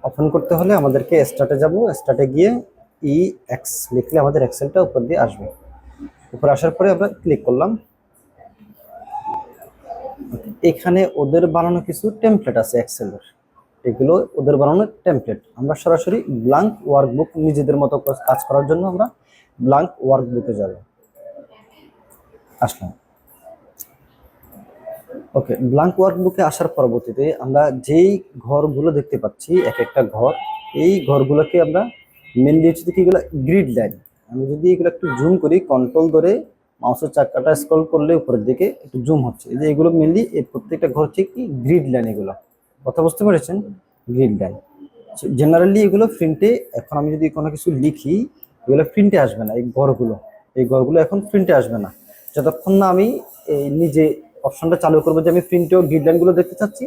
Open করতে হলে আমাদেরকে স্টার্টে যাব, স্টার্টে গিয়ে EX লিখলে আমাদের এক্সেলটা উপর দিয়ে আসবে। উপরে আসার পরে আমরা ক্লিক করলাম। এখানে ওদের বানানো কিছু টেমপ্লেট আছে এক্সেলের, এগুলো ওদের বানানো টেমপ্লেট। আমরা সরাসরি ব্ল্যাঙ্ক ওয়ার্কবুক নিজেদের মতো কাজ করার জন্য আমরা ব্ল্যাঙ্ক ওয়ার্কবুকে যাব। আসলাম। ওকে, ব্ল্যাঙ্ক ওয়ার্কবুকে আসার পরবর্তীতে আমরা যেই ঘরগুলো দেখতে পাচ্ছি, এক একটা ঘর, এই ঘরগুলোকে আমরা মেনলি হচ্ছে কি এগুলো গ্রিড লাইন। আমি যদি এগুলো একটু জুম করি, কন্ট্রোল ধরে মাউসের চাকাটা স্ক্রল করলে উপরের দিকে একটু জুম হচ্ছে। এই যে এগুলো মেনলি এই প্রত্যেকটা ঘর হচ্ছে কি গ্রিড লাইন। এগুলো কথা বুঝতে পেরেছেন? গ্রিড লাইন জেনারেলি এগুলো প্রিন্টে, এখন আমি যদি কোনো কিছু লিখি এগুলো প্রিন্টে আসবে না। এই ঘরগুলো এখন প্রিন্টে আসবে না যতক্ষণ না আমি এই নিজে অপশনটা চালু করবো যে আমি প্রিন্টেও গ্রিডলাইন গুলো দেখতে চাচ্ছি,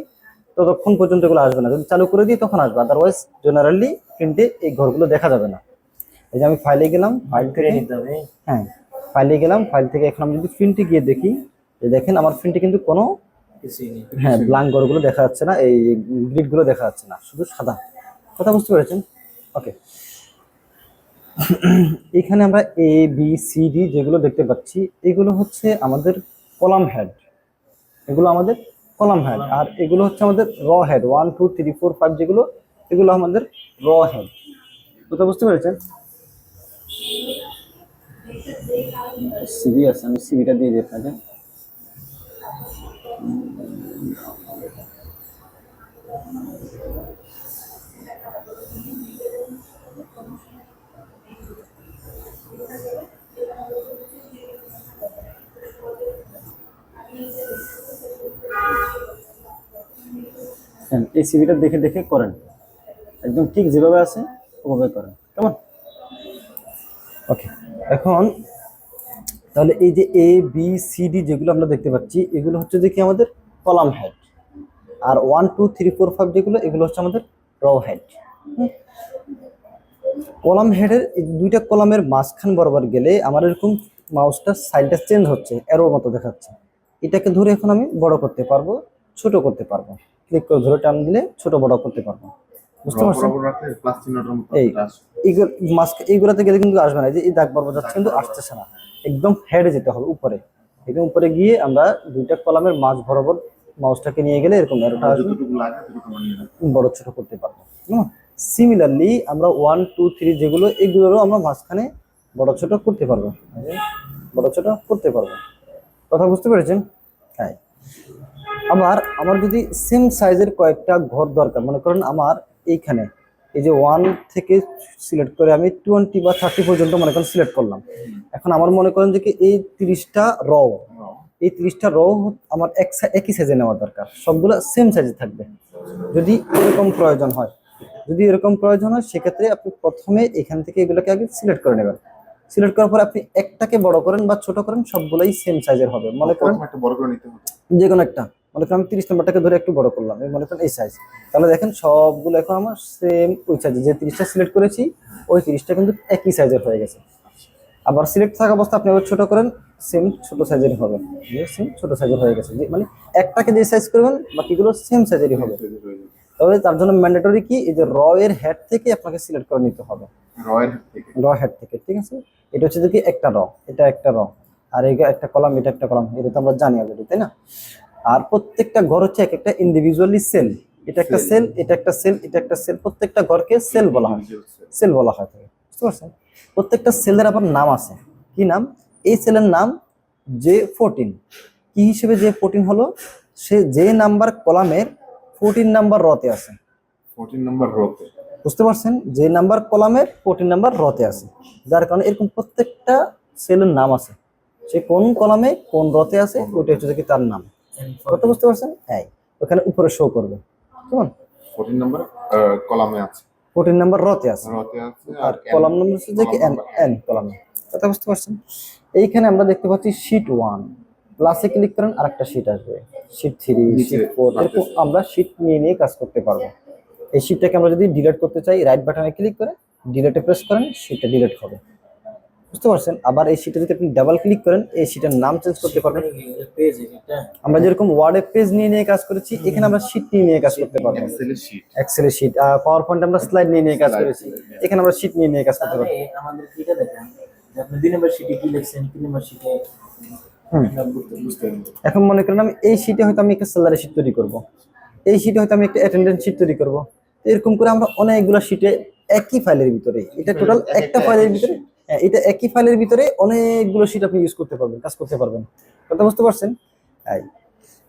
ততক্ষণ পর্যন্ত এগুলো আসবে না। যদি চালু করে দিই তখন আসবে, আদারওয়াইজ জেনারেলি প্রিন্টে এই ঘরগুলো দেখা যাবে না। এই যে আমি ফাইলে গেলাম, ফাইল থেকে হ্যাঁ ফাইলে গেলাম, ফাইল থেকে এখন আমি যদি প্রিন্টে গিয়ে দেখি, যে দেখেন আমার প্রিন্টে কিন্তু কোনো হ্যাঁ ব্ল্যাঙ্ক ঘরগুলো দেখা যাচ্ছে না, এই গ্রিড গুলো দেখা যাচ্ছে না, শুধু সাদা। কথা বুঝতে পেরেছেন? ওকে, এখানে আমরা ABCD যেগুলো দেখতে পাচ্ছি এগুলো হচ্ছে আমাদের কলাম হেড। এগুলো আমাদের কলাম হেড, আর এগুলো হচ্ছে আমাদের র হেড। 1 2 3 4 5 যেগুলো, এগুলো আমাদের র হেড। কথা বুঝতে পেরেছেন? সিভি আছে, আমি সিভিটা দিয়ে দিই আপনাকে। এই সিভিটা দেখে দেখে করেন, একদম ঠিক যেভাবে আছে ওভাবে করেন, কেমন? ওকে, এখন তাহলে এই যে ABCD যেগুলো আমরা দেখতে পাচ্ছি এগুলো হচ্ছে যে কি আমাদের কলাম হেড, আর 1 2 3 4 5 যেগুলো, এগুলো হচ্ছে আমাদের র হেড। কলাম হেডের দুইটা কলামের মাঝখান বরাবর গেলে আমার এরকম মাউসটা সাইডটা চেঞ্জ হচ্ছে, এরো মতো দেখাচ্ছে। এটাকে ধরে এখন আমি বড় করতে পারবো, ছোট করতে পারবো। ক্লিক করে ধরে টান দিলে ছোট বড় করতে পারবো। বুঝতে পারছেন? এই এইগুলাতে গেলে কিন্তু আসবে না, যে এই দাগ বরাবর যাচ্ছে কিন্তু আসতেছে না, একদম হেডে যেতে হবে, উপরে। একদম উপরে গিয়ে আমরা দুইটা কলামের মাঝ বরাবর মাউসটাকে নিয়ে গেলে এরকম এরোটা আসবে, বড় ছোট করতে পারবো। সিমিলারলি আমরা 1 2 3 যেগুলো, এগুলোরও আমরা মাঝখানে বড় ছোট করতে পারবো, বড় ছোট করতে পারবো। কথা বুঝতে পেরেছেন? হ্যাঁ। আবার আমার যদি সেম সাইজের কয়েকটা ঘর দরকার, মনে করেন আমার এইখানে এই যে 1 থেকে সিলেক্ট করে আমি 20 বা 30 পর্যন্ত মনে করেন সিলেক্ট করলাম। এখন আমার মনে করেন যে কি এই 30টা র, এই 30টা র আমার একই সাইজে নেওয়া দরকার, সবগুলো সেম সাইজে থাকবে। যদি এরকম প্রয়োজন হয়, সেক্ষেত্রে আপনি প্রথমে এখান থেকে এগুলোকে আগে সিলেক্ট করে নেবেন। সিলেক্ট করার পর আপনি একটাকে বড় করেন বা ছোট করেন, সবগুলাই সেম সাইজের হবে। মনে করেন যে কোনো একটা, মনে করেন আমি 30 নম্বরটাকে ধরে একটু বড় করলাম, মনে করেন এই সাইজ, তাহলে দেখেন সবগুলো এখন আমার সেম ওই সাইজে, যে 30টা সিলেক্ট করেছি ওই 30টা কিন্তু একই সাইজের হয়ে গেছে। আবার সিলেক্ট থাকা অবস্থা আপনি আবার ছোট করেন, সেম ছোট সাইজের হবে, সেম ছোট সাইজের হয়ে গেছে। যে মানে একটাকে যে সাইজ করবেন বাকিগুলো সেম সাইজেরই হবে। তবে তার জন্য ম্যান্ডেটরি কি, এই যে র এর হেড থেকে আপনাকে সিলেক্ট করে নিতে হবে, র হেড থেকে, ঠিক আছে? এটা হচ্ছে দেখি একটা র, এটা একটা র, আর এই একটা কলাম, এটা একটা কলাম, এটা তো আমরা জানি অলরেডি, তাই না? আর প্রত্যেকটা ঘর হচ্ছে এক একটা ইন্ডিভিজুয়ালি সেল, এটা একটা সেল, এটা একটা সেল, এটা একটা সেল, প্রত্যেকটা ঘরকে সেল বলা হয়, সেল বলা হয়। বুঝতে পারছেন? প্রত্যেকটা সেলের আবার নাম আছে। কি নাম? এই সেলের নাম J14। কি হিসেবে J14 হলো? সে যে নাম্বার কলামের 14 নাম্বার রতে আছে। 14 নাম্বার রতে, বুঝতে পারছেন? যে নাম্বার কলামের 14 নাম্বার রতে আছে, যার কারণে এরকম প্রত্যেকটা সেলের নাম আছে, সে কোন কলামে কোন রতে আছে ওইটা হচ্ছে কি তার নাম। কত বুঝতে পারছেন? হ্যাঁ, ওখানে উপরে শো করবে, কেমন? 14 নাম্বার কলামে আছে, 14 নাম্বার রতে আছে, আর কলাম নম্বর হচ্ছে যে কি এন কলামে। কথা বুঝতে পারছেন? এইখানে আমরা দেখতে পাচ্ছি শীট 1, প্লাসে ক্লিক করেন আরেকটা শীট আসবে, শীট 3, শীট 4, এরকম আমরা শীট নিয়ে নিয়ে কাজ করতে পারবো। এই শীটটাকে আমরা যদি ডিলিট করতে চাই, রাইট বাটনে ক্লিক করে ডিলিটে প্রেস করেন, শীটটা ডিলিট হবে। বুঝতে পারছেন? আবার এই শিটে যদি আপনি ডাবল ক্লিক করেন এই শিটের নাম চেঞ্জ করতে পারবেন। পেজ এটা আমরা যেরকম ওয়ার্ডে পেজ নিয়ে নিয়ে কাজ করেছি, এখানে আমরা শিট নিয়ে নিয়ে কাজ করতে পারবো। এক্সেলের শীট। এক্সেলের শিট, পাওয়ার পয়েন্ট আমরা স্লাইড নিয়ে নিয়ে কাজ করেছি, এখানে আমরা শিট নিয়ে নিয়ে কাজ করতে তাহলে পারবো। আমাদের কিটা দেখেন যে আপনি 2 নম্বর শিটে কি লিখছেন, 3 নম্বর শিটে বুঝতে পারবেন। এখন মনে করেন আমি এই শিটে হয়তো আমি একটা স্যালারি শিট তৈরি করব, এই শিটে হয়তো আমি একটা অ্যাটেন্ডেন্স শিট তৈরি করব। এরকম করে আমরা অনেকগুলো শিটে একই ফাইলের ভিতরে, এটা টোটাল একটা ফাইলের ভিতরে, হ্যাঁ এটা একই ফাইলের ভিতরে অনেকগুলো শিট আপনি ইউজ করতে পারবেন, কাজ করতে পারবেন। কথা বুঝতে পারছেন? এই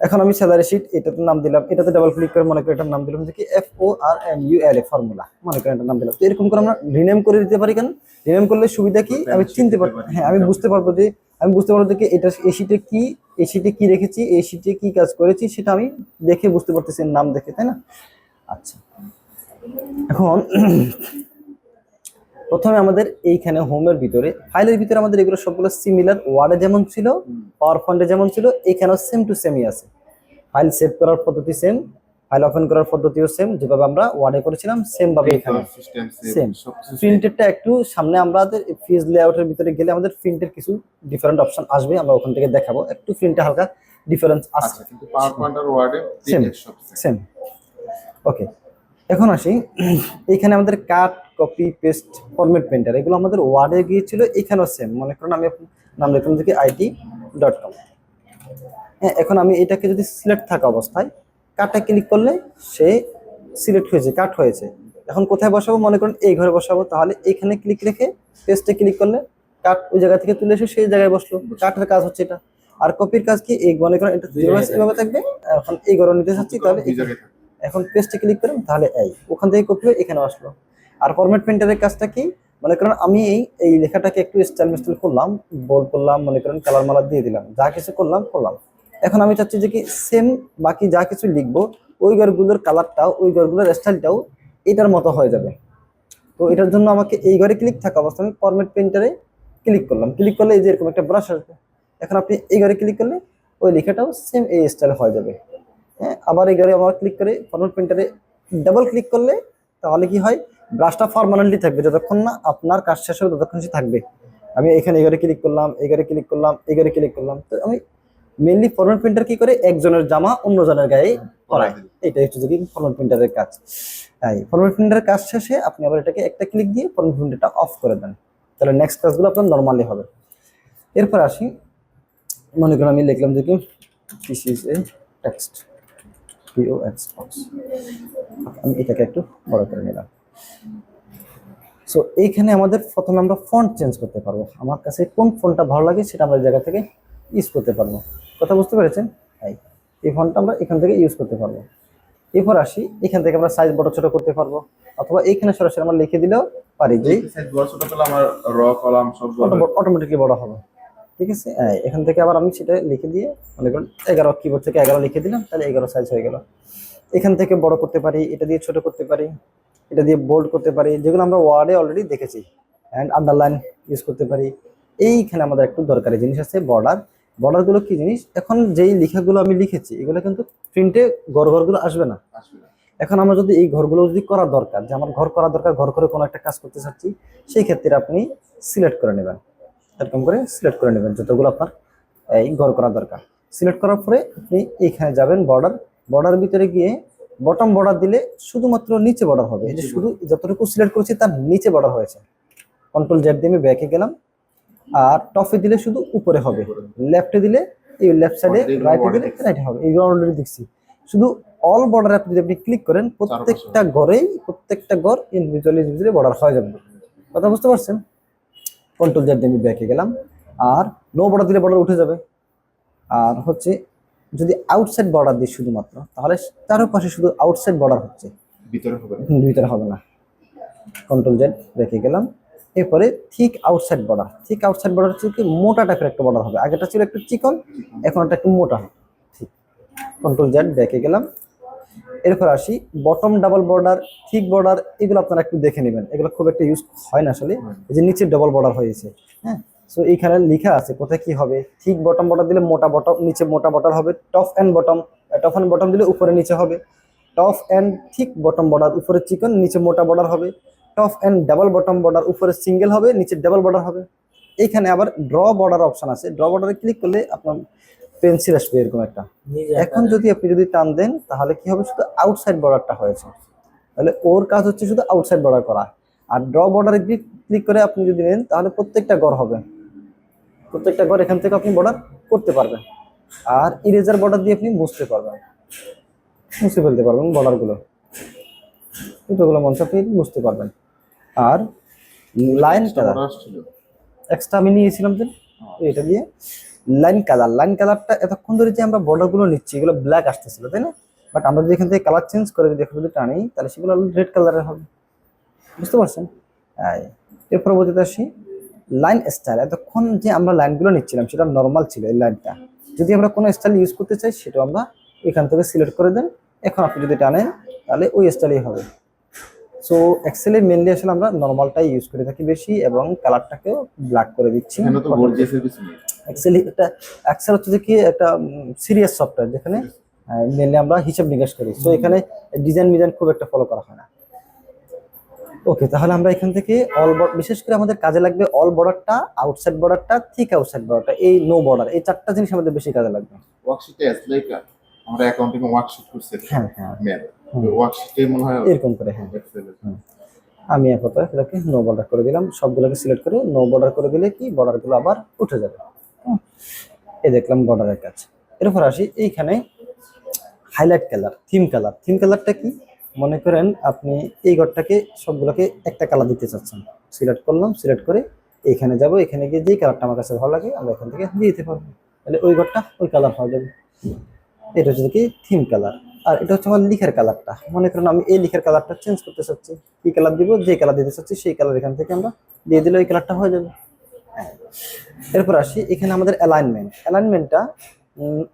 এখন আমি স্যালারি শিট এটাতে নাম দিলাম, এটাতে ডাবল ক্লিক করে মনে করি এটার নাম দিলাম যে কি FORMULA ফর্মুলা, মনে করেন এটার নাম দিলাম। তো এরকম করে আমরা রিনেম করে দিতে পারি। কেন রিনেম করলে সুবিধা কি, আমি চিনতে পারবো, হ্যাঁ আমি বুঝতে পারবো যে কি এটা এই শিটে কি, এই শিটে কি রেখেছি, এই শিটে কি কাজ করেছি সেটা আমি দেখে বুঝতে পারতেছি নাম দেখে, তাই না? আচ্ছা, এখন প্রথমে আমাদের এইখানে হোমের ভিতরে ফাইলের ভিতরে আমাদের এগুলো সবগুলো সিমিলার, ওয়ার্ডে যেমন ছিল পাওয়ার পয়েন্টে যেমন ছিল এখানেও সেম টু সেমই আছে। ফাইল সেভ করার পদ্ধতি সেম, ফাইল ওপেন করার পদ্ধতিও সেম, যেভাবে আমরা ওয়ার্ডে করেছিলাম সেম ভাবে এখানে সিস্টেম সেম। সবকিছু প্রিন্টেরটা একটু সামনে আমাদের ফিজ লেআউটের ভিতরে গেলে আমাদের প্রিন্টের কিছু ডিফারেন্ট অপশন আসবে, আমরা ওখান থেকে দেখাবো। একটু প্রিন্টে হালকা ডিফারেন্স আছে, আচ্ছা, কিন্তু পাওয়ার পয়েন্ট আর ওয়ার্ডে সেম সব same। সেম। ওকে, এখন আসি এখানে আমাদের cut copy paste format painter, এগুলো আমাদের ওয়ার্ডে গিয়েছিল, এখানেও সেম। মনে করুন আমি নাম লিখলাম যে IT.com। হ্যাঁ, এখন আমি এটাকে যদি সিলেক্ট থাকা অবস্থায় কাটটা ক্লিক করলে সে সিলেক্ট হয়েছে, কাট হয়েছে। এখন কোথায় বসাবো, মনে করুন এই ঘরে বসাবো, তাহলে এখানে ক্লিক রেখে পেস্টে ক্লিক করলে কাট ওই জায়গা থেকে তুলে এসে সেই জায়গায় বসলো। কাটের কাজ হচ্ছে এটা। আর কপির কাজ কি, এই মনে করেন এটা এভাবে থাকবে, এখন এই ঘরে নিতে চাচ্ছি তাহলে দুই জায়গায় থাকে। এখন পেস্টে ক্লিক করেন তাহলে এই ওখান থেকে কপি হয়ে এখানে আসলো। আর ফরম্যাট প্রিন্টারের কাজটা কি, মনে করেন আমি এই লেখাটাকে একটু স্টাইল মিস্টাইল করলাম, বোল্ড করলাম, মনে করেন কালার মালার দিয়ে দিলাম, যা কিছু করলাম। এখন আমি চাচ্ছি যে কি সেম বাকি যা কিছু লিখবো ওই ঘরগুলোর কালারটাও ওই ঘরগুলোর স্টাইলটাও এটার মতো হয়ে যাবে। তো এটার জন্য আমাকে এই ঘরে ক্লিক থাকা অবস্থায় আমি ফরম্যাট প্রিন্টারে ক্লিক করলাম, ক্লিক করলে এই যে এরকম একটা ব্রাশ আসবে। এখন আপনি এই ঘরে ক্লিক করলে ওই লেখাটাও সেম এই স্টাইল হয়ে যাবে। হ্যাঁ, আবার এই ঘরে আমার ক্লিক করে ফরম্যাট প্রিন্টারে ডাবল ক্লিক করলে তাহলে কি হয়, ব্রাশটা পার্মানেন্টলি থাকবে, যতক্ষণ না আপনার কাজ শেষ হবে ততক্ষণ সে থাকবে। আমি এখানে এই ঘরে ক্লিক করলাম, এই ঘরে ক্লিক করলাম, এই ঘরে ক্লিক করলাম। তো আমি মেইনলি ফরম্যাট প্রিন্টার কি করে, একজনের জামা অন্যজনের গায়ে পরায়, এটাই হচ্ছে কি ফরম্যাট প্রিন্টারের কাজ। তাই ফরম্যাট প্রিন্টারের কাজ শেষে আপনি আবার এটাকে একটা ক্লিক দিয়ে ফরম্যাট প্রিন্টারটা অফ করে দেন, তাহলে নেক্সট কাজগুলো আপনার নর্মালি হবে। এরপর আসি, মনে করেন আমি লিখলাম যে কি this is a text POX box, আমি এটাকে একটু বড় করে নিলাম। সো এইখানে আমাদের প্রথমে আমরা ফন্ট চেঞ্জ করতে পারবো, আমার কাছে কোন ফন্টটা ভালো লাগে সেটা আমরা এই জায়গা থেকে ইউজ করতে পারবো। কথা বুঝতে পেরেছেন? এই ফন্টটা আমরা এখান থেকে ইউজ করতে পারবো। এরপর আসি, এখান থেকে আমরা সাইজ বড় ছোট করতে পারবো, অথবা এইখানে সরাসরি আমরা লিখে দিলেও পারি যে সাইজ বড় ছোট করলে আমার র কলাম সব অটোমেটিকলি বড় হবে। ঠিক আছে, এখান থেকে আবার আমি সেটা লিখে দিয়ে মনে করেন 11 কিবোর্ড থেকে 11 লিখে দিলাম, তাহলে 11 সাইজ হয়ে গেল। এখান থেকে বড় করতে পারি, এটা দিয়ে ছোট করতে পারি, এটা দিয়ে বোল্ড করতে পারি, যেগুলো আমরা ওয়ার্ডে অলরেডি দেখেছি। অ্যান্ড আন্ডারলাইন ইউজ করতে পারি। এইখানে আমাদের একটু দরকারি জিনিস আছে বর্ডার। বর্ডারগুলো কি জিনিস, এখন যেই লেখাগুলো আমি লিখেছি এগুলো কিন্তু প্রিন্টে ঘরগুলো আসবে না। এখন আমরা যদি এই ঘরগুলো যদি করার দরকার, যে আমার ঘর করা দরকার, ঘর করে কোনো একটা কাজ করতে চাচ্ছি, সেই ক্ষেত্রে আপনি সিলেক্ট করে নেবেন, এরকম করে সিলেক্ট করে নেবেন যতগুলো আপনার এই ঘর করা দরকার। সিলেক্ট করার পরে আপনি এইখানে যাবেন বর্ডার ভিতরে গিয়ে বটম বর্ডার দিলে শুধুমাত্র নিচে বর্ডার হবে, এই যে শুধু যতটুকু সিলেক্ট করেছি তার নিচে বর্ডার হয়েছে। কন্ট্রোল জেড দিয়ে আমি ব্যাকে গেলাম, আর টপে দিলে শুধু উপরে হবে, লেফটে দিলে এই লেফট সাইডে, রাইটে দিলে রাইটে হবে। এইগুলো অলরেডি দেখছি। শুধু অল বর্ডার যদি আপনি ক্লিক করেন প্রত্যেকটা ঘর ইন্ডিভিজুয়ালি বর্ডার হয়ে যাবে। কথা বুঝতে পারছেন? কন্ট্রোল জেড দিয়ে আমি ব্যাকে গেলাম, আর নো বর্ডার দিলে বর্ডার উঠে যাবে। আর হচ্ছে যদি আউটসাইড বর্ডার দিই শুধুমাত্র, তাহলে চারপাশে শুধু আউটসাইড বর্ডার হচ্ছে, ভিতরে হবে না। কন্ট্রোল জেড রেখে গেলাম। এরপরে থিক আউটসাইড বর্ডার হচ্ছে কি মোটা টাইপের একটা বর্ডার হবে, আগেটা ছিল একটু চিকন, এখন এটা একটু মোটা হবে। ঠিক, কন্ট্রোল জেড রেখে গেলাম। এরপর আসি bottom double border, thick border, এগুলো আপনারা একটু দেখে নেবেন, এগুলো খুব একটা ইউজ হয় না আসলে। এই যে নিচে ডাবল বর্ডার হয়েছে, হ্যাঁ, সো এইখানে লেখা আছে কোথায় কি হবে। থিক বটম বর্ডার দিলে মোটা বটম, নিচে মোটা বর্ডার হবে। টপ এন্ড বটম দিলে উপরে নিচে হবে। Top and thick bottom border, উপরে চিকন, নিচে মোটা বর্ডার হবে। Top and double bottom border, উপরে সিঙ্গেল হবে, নিচে ডাবল বর্ডার হবে। এইখানে আবার ড্র বর্ডার অপশন আছে, ড্র বর্ডারে ক্লিক করলে আপনার পেন্সিল আসবে এরকম একটা। নিজে এখন যদি আপনি যদি টান দেন তাহলে কি হবে, শুধু আউটসাইড বর্ডারটা হয়েছে, তাহলে ওর কাজ হচ্ছে শুধু আউটসাইড বর্ডার করা। আর ড্র বর্ডারে ক্লিক করে আপনি যদি নেন তাহলে প্রত্যেকটা ঘর হবে, প্রত্যেকটা ঘর এখান থেকে আপনি বর্ডার করতে পারবেন। আর ইরেজার বর্ডার দিয়ে আপনি মুছতে পারবেন, মুছে ফেলতে পারবেন বর্ডারগুলো, দুটোগুলো মঞ্চ আপনি মুছতে পারবেন। আর লাইন কালার ছিল এক্সট্রা আমি নিয়েছিলাম যে এটা দিয়ে লাইন কালার, লাইন কালারটা এতক্ষণ ধরে যে আমরা বর্ডার গুলো নিচ্ছি এগুলো ব্ল্যাক আসতেছিল তাই না, বাট আমরা যদি এখান থেকে কালার চেঞ্জ করে যদি এখন যদি টানি তাহলে সেগুলো রেড কালারের হবে, বুঝতে পারছেন? এর পরবর্তীতে আসি লাইন স্টাইল। এতক্ষণ যে আমরা লাইনগুলো নিচ্ছিলাম সেটা নর্মাল ছিল, এই লাইনটা যদি আমরা কোনো স্টাইল ইউজ করতে চাই সেটা আমরা এখান থেকে সিলেক্ট করে দেন। এখন আপনি যদি টানেন তাহলে ওই স্টাইলই হবে। সো এক্সেলে মেনলি আসলে আমরা নর্মালটাই ইউজ করে থাকি বেশি, এবং কালারটাকেও ব্ল্যাক করে দিচ্ছি। এখানে তো গর্জিয়াসের কিছু নেই। এক্সেল এটা এক্সেল হচ্ছে যে কি একটা সিরিয়াস সফটওয়্যার, যেখানে মেনলি আমরা হিসাব নিকাশ করি। সো এখানে ডিজাইন খুব একটা ফলো করা হয় না। ওকে, তাহলে আমরা এখান থেকে বিশেষ করে আমাদের কাজে লাগবে অল বর্ডারটা, আউটসাইড বর্ডারটা, থিক আউটসাইড বর্ডারটা, এই নো বর্ডার, এই চারটা জিনিস আমাদের বেশি কাজে লাগবে। ওয়ার্কশিটে অ্যাজ লাইক আমরা অ্যাকাউন্টিং ওয়ার্কশিট করছি। হ্যাঁ হ্যাঁ, মেল ওয়ার্কশিটে মনে হয় এরকম করে। হ্যাঁ, এক্সেলে আমি আপাতত এটাকে নো বর্ডার করে দিলাম, সবগুলোকে সিলেক্ট করে নো বর্ডার করে দিলে কি বর্ডারগুলো আবার উঠে যাবে। এই দেখলাম বর্ডারের কাজ। এরপর আসি এইখানে highlight colour, theme colour. Theme কালারটা কি, মনে করেন আপনি এই ঘরটাকে সবগুলোকে একটা কালার দিতে চাচ্ছেন, সিলেক্ট করলাম, সিলেক্ট করে এইখানে যাব, এখানে গিয়ে যেই কালারটা আমার কাছে ভালো লাগে আমরা এখান থেকে দিয়ে দিতে পারবো, তাহলে ওই ঘরটা ওই কালার হয়ে যাবে। এটা হচ্ছে কি থিম কালার। আর এটা হচ্ছে আমার লিখার কালারটা, মনে করেন আমি এই লিখার কালারটা চেঞ্জ করতে চাচ্ছি, কি কালার দিব, যে কালার দিতে চাচ্ছি সেই কালার এখান থেকে আমরা দিয়ে দিলে ওই কালারটা হয়ে যাবে। এরপর আসি এখানে আমাদের অ্যালাইনমেন্টটা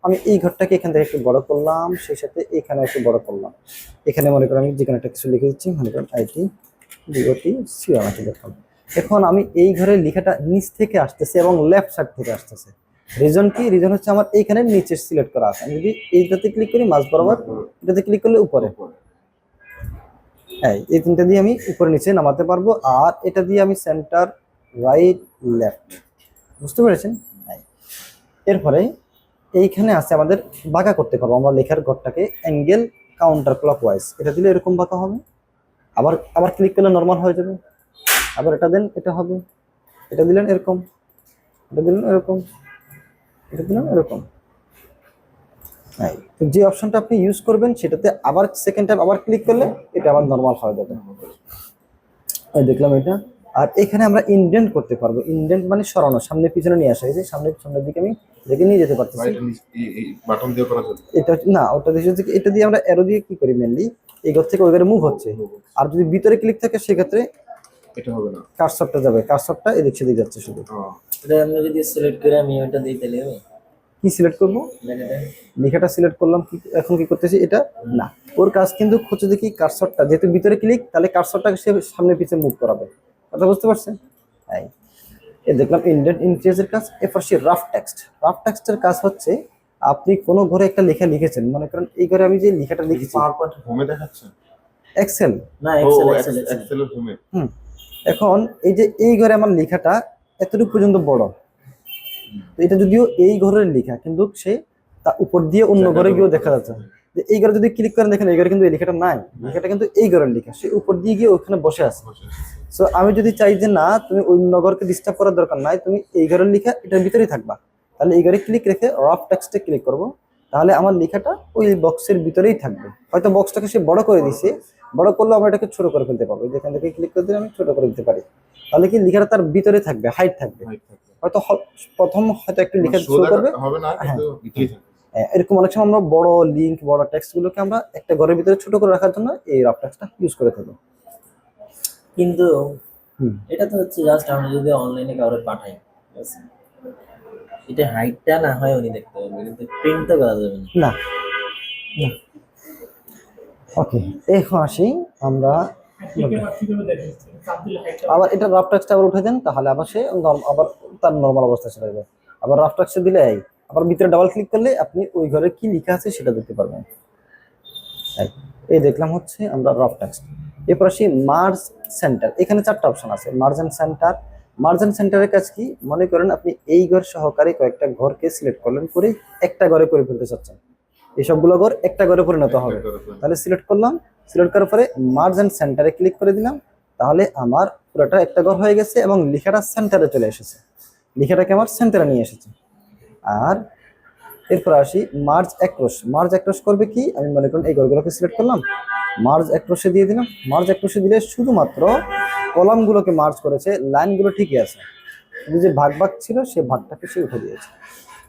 আমি এই ঘরটাকে এখান থেকে একটু বড় করলাম, সেই সাথে এখানে একটু বড় করলাম। এখানে মনে করেন আমি যেখানে একটা কিছু লিখে দিচ্ছি, মনে করেন আইটি ডিওটি সিওটি দেখলাম। এখন আমি এই ঘরের লেখাটা নিচ থেকে আসতেছে এবং লেফট সাইড থেকে আসতেছে। রিজন কি, রিজন হচ্ছে আমার এইখানে নিচে সিলেক্ট করা আছে। আমি যদি এইটাতে ক্লিক করি মাঝ বরাবর, এটাতে ক্লিক করলে উপরে, হ্যাঁ এই তিনটা দিয়ে আমি উপরে নিচে নামাতে পারবো। আর এটা দিয়ে আমি সেন্টার, রাইট, লেফট, বুঝতে পেরেছেন? এরপরে এইখানে আছে আমাদের বাঁকা করতে পারবো আমরা লেখার ঘরটাকে, অ্যাঙ্গেল কাউন্টার ক্লকওয়াইজ, এটা দিলে এরকম বাঁকা হবে, আবার আবার ক্লিক করলে নর্মাল হয়ে যাবে, আবার এটা দেন এটা হবে, এটা দিলেন এরকম, এটা দিলেন এরকম, এটা দিলেন এরকম। তো যে অপশনটা আপনি ইউজ করবেন সেটাতে আবার সেকেন্ড টাইম আবার ক্লিক করলে এটা আবার নর্মাল হয়ে যাবে। দেখলাম এটা। আর এখানে আমরা ইনডেন্ট করতে পারবো, ইনডেন্ট মানে সরানো, সামনে পিছনে নিয়ে আসা, এই যে সামনের দিকে আমি দেখে নিয়ে যেতে পারতেছি। এই বাটন দিয়ে করা যাবে। এটা না, ওটা দিয়ে হচ্ছে এটা দিয়ে আমরা অ্যারো দিয়ে কি করি মেনলি, এই ঘর থেকে ওই ঘরে মুভ হচ্ছে। আর যদি ভিতরে ক্লিক থাকে সেক্ষেত্রে এটা হবে না, কার্সরটা যাবে, কার্সরটা এদিক সেদিক যাচ্ছে শুধু। এটা আমরা যদি সিলেক্ট করে আমি ওটা দিই তাহলে হবে কি সিলেক্ট করবো, লেখাটা সিলেক্ট করলাম, কি এখন কি করতেছি এটা না, ওর কাজ কিন্তু হচ্ছে দেখি কার্সরটা যেহেতু ভিতরে ক্লিক, তাহলে কার্সরটাকে সে সামনে পিছনে মুভ করাবে, কথা বুঝতে পারছেন? তাই এ দেখলাম ইনডেন্ট ইনক্রিজের কাজ। এরপর সে রাফ টেক্সট, রাফ টেক্সটের কাজ হচ্ছে আপনি কোনো ঘরে একটা লেখা লিখেছেন, মনে করেন এই ঘরে আমি যে লেখাটা লিখেছি, পাওয়ারপয়েন্ট হোমে দেখাচ্ছে এক্সেল না, ও এক্সেল এক্সেলের হোমে। এখন এই যে এই ঘরে আমার লেখাটা এতটুকু পর্যন্ত বড়, তো এটা যদিও এই ঘরের লেখা কিন্তু সে তা উপর দিয়ে অন্য ঘরে গিয়েও দেখা যাচ্ছে যে এই ঘরে যদি ক্লিক করেন দেখেন এই ঘরে কিন্তু এই লেখাটা নাই, লেখাটা কিন্তু এই ঘরের লেখা, সে উপর দিয়ে গিয়ে ওখানে বসে আছে। সো আমি যদি চাই যে না তুমি অন্য ঘরকে ডিস্টার্ব করার দরকার নাই, তুমি এই ঘরের লেখা এটার ভিতরেই থাকবা, তাহলে এই ঘরে ক্লিক রেখে রাফ টেক্সটে ক্লিক করব, তাহলে আমার লেখাটা ওই বক্সের ভিতরেই থাকবে। হয়তো বক্সটাকে সে বড় করে দিছে, বড় করলে আমরা এটাকে ছোট করে ফেলতে পারবো, যেখান থেকে ক্লিক করে দিলে আমি ছোট করে দিতে পারি, তাহলে কি লেখাটা তার ভিতরে থাকবে, হাইট থাকবে। হয়তো প্রথম হয়তো একটা লেখা শুরু করবে হবে না, কিন্তু ভিতরেই থাকবে। এরকম অনেক সময় আমরা বড় লিঙ্ক, বড় টেক্সট গুলোকে আমরা একটা ঘরের ভিতরে ছোট করে রাখার জন্য এই রাফ টেক্সটটা ইউজ করে থাকি। কিন্তু এটা তো হচ্ছে জাস্ট আমরা যদি অনলাইনে কাউকে পাঠাই, ঠিক আছে, এটা হাইটটা না হয় উনি দেখতে পারবে, কিন্তু প্রিন্ট তো করা যাবে না। না, ওকে, এখন আসি আমরা আবার এটা রাফ টেক্সট আবার উঠে দেন, তাহলে আবার সে আবার তার নরমাল অবস্থা চলে যাবে। আবার রাফ টেক্সট দিলে আবার ভিতরে ডাবল ক্লিক করলে আপনি ওই ঘরে কি লেখা আছে সেটা দেখতে পারবেন। এই দেখলাম হচ্ছে আমরা রাফ টেক্সট। এরপর আসি মার্জ সেন্টার, এখানে চারটা অপশন আছে, merge and center, merge and সেন্টারের কাজ কি? মনে করেন আপনি এই ঘর সহকারে কয়েকটা ঘরকে সিলেক্ট করলেন, করে একটা ঘরে করে ফেলতে চাচ্ছেন, এই সবগুলো ঘর একটা ঘরে পরিণত হবে। তাহলে সিলেক্ট করলাম, সিলেক্ট করার পরে মার্জ অ্যান্ড সেন্টারে ক্লিক করে দিলাম, তাহলে আমার পুরোটা একটা ঘর হয়ে গেছে এবং লেখাটা সেন্টারে চলে এসেছে, লেখাটাকে আমার সেন্টারে নিয়ে এসেছে। আর এরপর আসি মার্জ অ্যাক্রস। মার্জ অ্যাক্রস করবে কি? আমি মনে করেন এই ঘরগুলোকে সিলেক্ট করলাম, মার্জ অ্যাক্রসে দিয়ে দিলাম। মার্জ অ্যাক্রসে দিলে শুধুমাত্র কলামগুলোকে মার্জ করেছে, লাইনগুলো ঠিকই আছে, কিন্তু যে ভাগ ভাগ ছিল সেই ভাগটাকে সে উঠে দিয়েছে।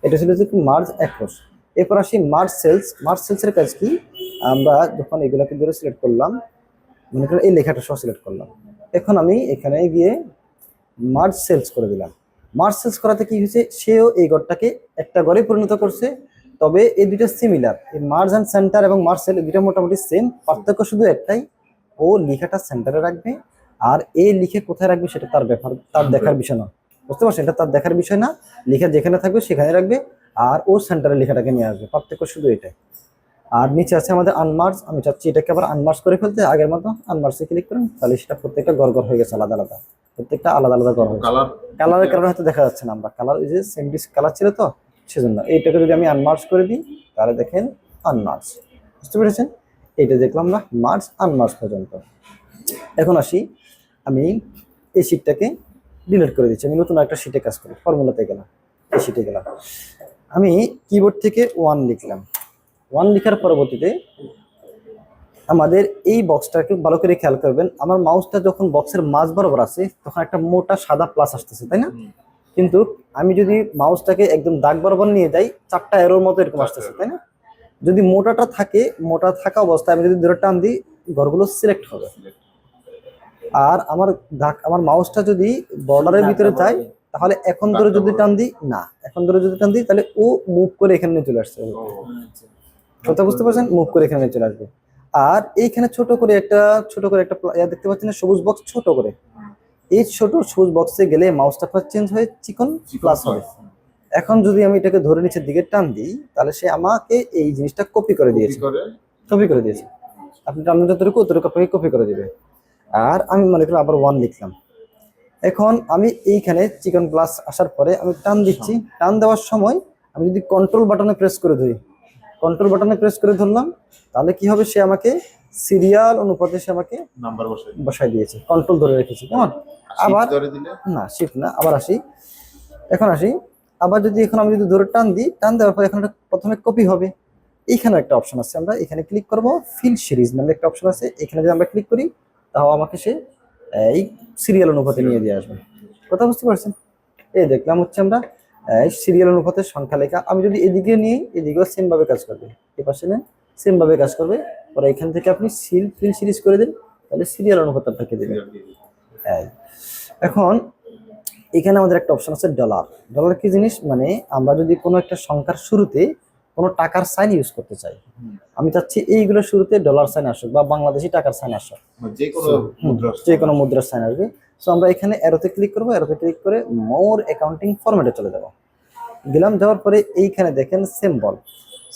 এটা ছিল যে মার্জ অ্যাক্রস। এরপর আসি মার্জ সেলস। মার্জ সেলসের কাজ কি? আমরা যখন এগুলোকে ধরে সিলেক্ট করলাম, মনে করেন এই লেখাটা সহ সিলেক্ট করলাম, এখন আমি এখানে গিয়ে মার্জ সেলস করে দিলাম। মার্জ সেলস করাতে কি হয়েছে? সেও এই ঘরটাকে একটা ঘরে পরিণত করছে। তবে এই দুইটা সিমিলার, এই মার্জ অ্যান্ড সেন্টার এবং মার্জ সেল, এই দুইটা মোটামুটি সেম, পার্থক্য শুধু একটাই, ও লেখাটা সেন্টারে রাখবে আর এই লিখে কোথায় রাখবে সেটা তার ব্যাপার, তার দেখার বিষয় না। বুঝতে পারছেন? এটা তার দেখার বিষয় না, লেখা যেখানে থাকবে সেখানে রাখবে আর ও সেন্টারে লেখাটাকে নিয়ে আসবে, পার্থক্য শুধু এটাই। আর নিচে আছে আমাদের আনমার্জ। আমি চাচ্ছি এটাকে আবার আনমার্জ করে ফেলতে, আগের মতো আনমার্জে ক্লিক করেন, তাহলে সেটা প্রত্যেকটা গড় গড় হয়ে গেছে, আলাদা আলাদা, প্রত্যেকটা আলাদা আলাদা গড় হয়েছে। কালার কালারের কারণে হয়তো দেখা যাচ্ছে না, আমরা কালার এই যে সেম কালার ছিল তো সেজন্য। এইটাকে যদি আমি আনমার্জ করে দিই তাহলে দেখেন আনমার্জ, বুঝতে পেরেছেন? এইটা দেখলাম না মার্জ আনমার্জ পর্যন্ত। এখন আসি, আমি এই শীটটাকে ডিলিট করে দিচ্ছি, আমি নতুন একটা শীটে কাজ করি, ফর্মুলাতে গেলাম, এই শীটে গেলাম, আমি কিবোর্ড থেকে 1 লিখলাম। 1 লেখার পরবর্তীতে আমাদের এই বক্সটাকে ভালো করে খেয়াল করবেন, আমার মাউসটা যখন বক্সের মাঝ বরাবর আছে তখন একটা মোটা সাদা প্লাস আসতেছে, তাই না? কিন্তু আমি যদি মাউসটাকে একদম দাগ বরাবর নিয়ে যাই, 4টা এরোর মতো এরকম আসতেছে, তাই না? যদি মোটাটা থাকে, মোটা থাকা অবস্থায় আমি যদি ধরে টান দিই, ঘরগুলো সিলেক্ট হবে। আর আমার মাউসটা যদি বর্ডারের ভিতরে যায়, তাহলে এখন ধরে যদি টান দিই, না এখন ধরে যদি টান দিই, তাহলে ও মুভ করে এখানে নিয়ে চলে আসছে। আচ্ছা। কথা বুঝতে পারছেন? মুভ করে এখানে চলে আসবে। আর এইখানে ছোট করে একটা দেখতে পাচ্ছেন না, সবুজ বক্স ছোট করে, এই ছোট সবুজ বক্সে গেলে মাউসটা চেঞ্জ হয়ে চিকন প্লাস হবে। এখন যদি আমি এটাকে ধরে নিচের দিকে টান দিই, তাহলে সে আমাকে এই জিনিসটা কপি করে দিয়েছে, আপনি টান যতটুকু ততটুকু আপনাকে কপি করে দিবে। আর আমি মনে করি আবার 1 লিখলাম। এখন আমি এইখানে চিকন প্লাস আসার পরে আমি টান দিচ্ছি, টান দেওয়ার সময় আমি যদি কন্ট্রোল বাটনে প্রেস করে ধরি, কন্ট্রোল বাটনে প্রেস করে ধরলাম, তাহলে কি হবে? সে আমাকে সিরিয়াল অনুপাতে সে আমাকে নাম্বার বসাই দিয়েছে, কন্ট্রোল ধরে রেখেছি, কেমন? আবার ধরে দিলে না, শিফট না, আবার আসি, এখন আসি, আবার যদি এখন আমি যদি ধরে টান দিই, টান দেওয়ার পর এখন প্রথমে কপি হবে। এইখানে একটা অপশন আছে, আমরা এখানে ক্লিক করব, ফিল সিরিজ নামে একটা অপশন আছে, এখানে যদি আমরা ক্লিক করি তাও আমাকে সে এই সিরিয়াল অনুপাতে নিয়ে দিয়ে আসবে। কথা বুঝতে পারছেন? এই দেখলাম হচ্ছে আমরা সিরিয়াল অনুপাতের সংখ্যা লেখা, আমি যদি এদিকে নিই, এদিকেও সেম ভাবে কাজ করবে, এই পাশে নেন সেম ভাবে কাজ করবে। পরে এখান থেকে আপনি ফিল সিরিজ করে দিন, তাহলে সিরিয়াল অনুপাত আপনাকে দেবে। এখন এখানে আমাদের একটা অপশন আছে ডলার। ডলার কি জিনিস? মানে আমরা যদি কোনো একটা সংখ্যার শুরুতে কোনো টাকার সাইন ইউজ করতে চাই, আমি চাচ্ছি এইগুলোর শুরুতে ডলার সাইন আসুক বা বাংলাদেশি টাকার সাইন আসুক, যে কোনো মুদ্রার সাইন আসবে। সো আমরা এখানে অ্যারোতে ক্লিক করবো, অ্যারোতে ক্লিক করে মোর অ্যাকাউন্টিং ফরম্যাটে চলে যাব। গেলাম, যাওয়ার পরে এইখানে দেখেন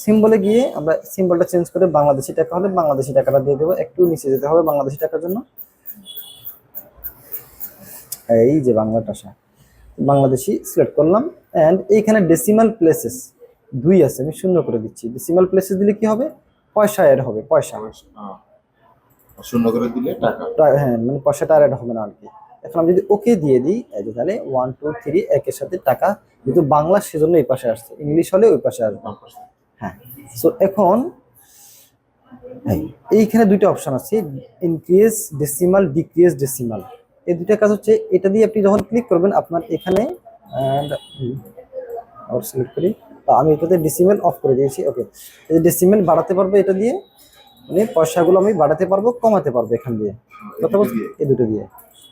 সিম্বলে গিয়ে আমরা সিম্বলটা চেঞ্জ করে বাংলাদেশি টাকা হলে বাংলাদেশি টাকাটা দিয়ে দেবো। একটু নিচে যেতে হবে বাংলাদেশি টাকার জন্য, এই যে বাংলাদেশি সিলেক্ট করলাম। অ্যান্ড এইখানে ডেসিমাল প্লেসেস 2 আছে, আমি 0 করে দিচ্ছি। ডেসিমাল প্লেসেস দিলে কি হবে? পয়সা অ্যাড হবে, পয়সা, শূন্য করে দিলে টাকা, হ্যাঁ, মানে পয়সাটা অ্যাড হবে না আর কি। এখন আমি যদি ওকে দিয়ে দিই, এই যে তাহলে 1 2 3 একের সাথে টাকা, যেহেতু বাংলা সেজন্য এই পাশে আসছে, ইংলিশ হলে ওই পাশে আসবে। হ্যাঁ, সো এখন এইখানে 2টা অপশন আছে, ইনক্রিজ ডেসিমাল, ডিক্রিজ ডেসিমাল। এই 2টা কাজ হচ্ছে, এটা দিয়ে আপনি যখন ক্লিক করবেন আপনার এখানে সিলেক্ট করি, আমি এটাতে ডেসিমাল অফ করে দিয়েছি। ওকে, এই ডেসিমাল বাড়াতে পারবো এটা দিয়ে, মানে পয়সাগুলো আমি বাড়াতে পারবো কমাতে পারবো এখান দিয়ে, কথা বলছি এই 2টো দিয়ে,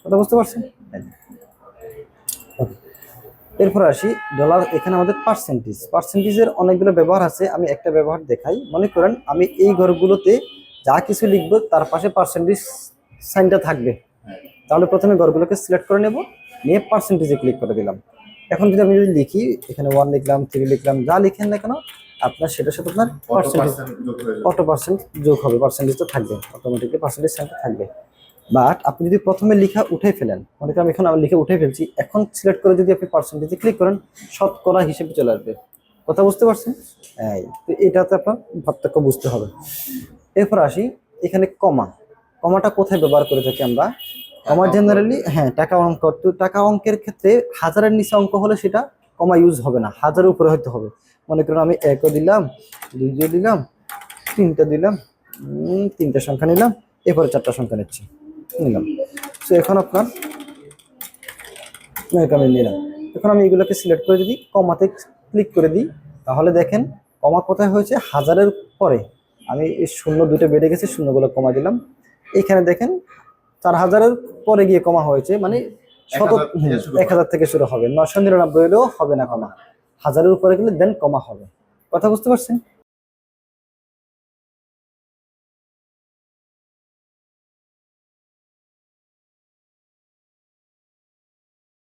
কথা বুঝতে পারছেন? এরপর আসি ডলার। এখানে আমাদের পার্সেন্টেজের অনেকগুলো ব্যবহার আছে, আমি একটা ব্যবহার দেখাই। মনে করেন আমি এই ঘরগুলোতে যা কিছু লিখবো তার পাশে পার্সেন্টেজ সাইনটা থাকবে, তাহলে প্রথমে ঘরগুলোকে সিলেক্ট করে নেব, নিয়ে পার্সেন্টেজে ক্লিক করে দিলাম। এখন যদি আমি লিখি, এখানে 1 লিখলাম, 3 লিখলাম, যা লিখেন না কেন আপনার সেটার সাথে আপনার পার্সেন্টেজ অটো পার্সেন্ট যোগ হবে, পার্সেন্টেজটা থাকবে, অটোমেটিকলি পার্সেন্টেজ সাইনটা থাকবে। বাট আপনি যদি প্রথমে লেখা উঠে ফেলেন, মনে করেন এখন আমি লিখে উঠে ফেলছি, এখন সিলেক্ট করে যদি আপনি পার্সেন্টেজে ক্লিক করেন, শতকরা হিসেবে চলে আসবে। কথা বুঝতে পারছেন? এই তো এটাতে আপনার পার্থক্য বুঝতে হবে। এরপর আসি এখানে কমা। কমাটা কোথায় ব্যবহার করে থাকি আমরা? কমা জেনারেলি হ্যাঁ টাকা অঙ্ক, তো টাকা অঙ্কের ক্ষেত্রে হাজারের নিচে অঙ্ক হলে সেটা কমা ইউজ হবে না, হাজারের উপরে হইতে হবে। মনে করুন আমি 1 দিলাম, 2 দিলাম, 3 দিলাম, 3টা সংখ্যা নিলাম, এরপরে 4টা সংখ্যা নিলাম। তো এখন আপনার আমি নিলাম। এখন আমি এগুলোকে সিলেক্ট করে যদি কমাতে ক্লিক করে দিই, তাহলে দেখেন কমা কোথায় হয়েছে, হাজারের পরে। আমি এই 0 বেড়ে গেছে, শূন্যগুলো কমা দিলাম। এখানে দেখেন 4000-এর পরে গিয়ে কমা হয়েছে, মানে 1000 থেকে শুরু হবে, 999 হলেও হবে না কমা, হাজারের উপরে গেলে দেন কমা হবে। কথা বুঝতে পারছেন?